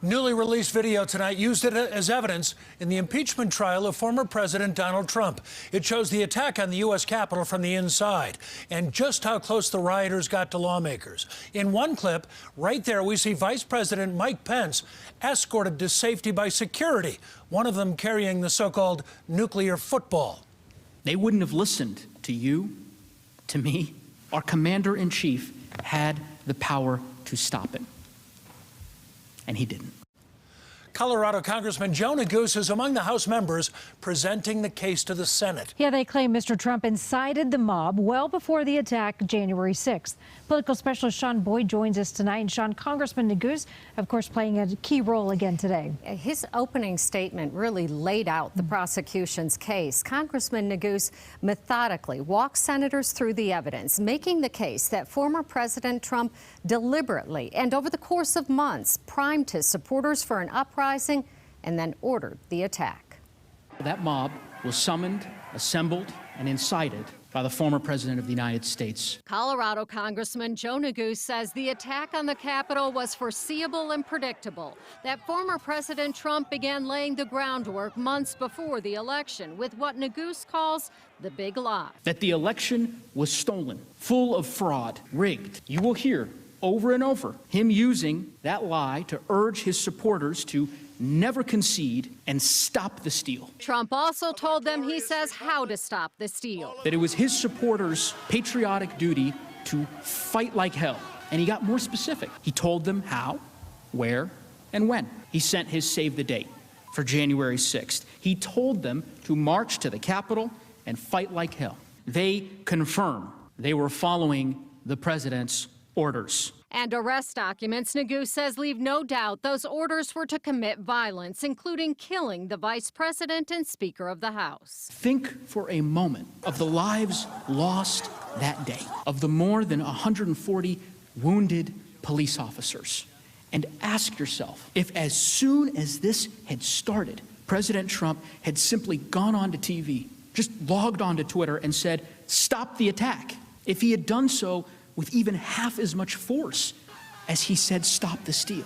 Newly released video tonight used it as evidence in the impeachment trial of former President Donald Trump. It shows the attack on the U.S. Capitol from the inside and just how close the rioters got to lawmakers. In one clip, right there, we see Vice President Mike Pence escorted to safety by security, one of them carrying the so-called nuclear football. They wouldn't have listened to you, to me. Our commander-in-chief had the power to stop it. And he didn't. Colorado Congressman Neguse is among the House members presenting the case to the Senate. Yeah, they claim Mr. Trump incited the mob well before the attack January 6th. Political specialist Sean Boyd joins us tonight. And Sean, Congressman Neguse, of course, playing a key role again today. His opening statement really laid out the prosecution's case. Congressman Neguse methodically walked senators through the evidence, making the case that former President Trump deliberately and over the course of months primed his supporters for an uprising and then ordered the attack. That mob was summoned, assembled, and incited by the former President of the United States. Colorado Congressman Joe Neguse says the attack on the Capitol was foreseeable and predictable, that former President Trump began laying the groundwork months before the election with what Neguse calls the big lie. That the election was stolen, full of fraud, rigged. You will hear over and over him using that lie to urge his supporters to never concede and stop the steal. Trump also told them, he says, how to stop the steal. That it was his supporters' patriotic duty to fight like hell. And he got more specific. He told them how, where, and when. He sent his save the date for January 6th. He told them to march to the Capitol and fight like hell. They confirm they were following the president's orders. And arrest documents, Neguse says, leave no doubt those orders were to commit violence, including killing the vice president and Speaker of the House. Think for a moment of the lives lost that day, of the more than 140 wounded police officers, and ask yourself if as soon as this had started, President Trump had simply gone onto TV, just logged onto Twitter and said, stop the attack. If he had done so with even half as much force as he said, stop the steal,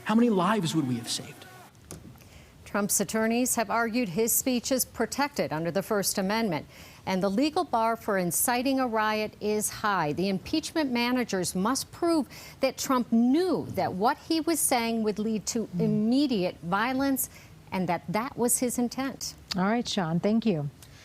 how many lives would we have saved? Trump's attorneys have argued his speech is protected under the First Amendment, and the legal bar for inciting a riot is high. The impeachment managers must prove that Trump knew that what he was saying would lead to immediate violence and that that was his intent. All right, Sean, thank you.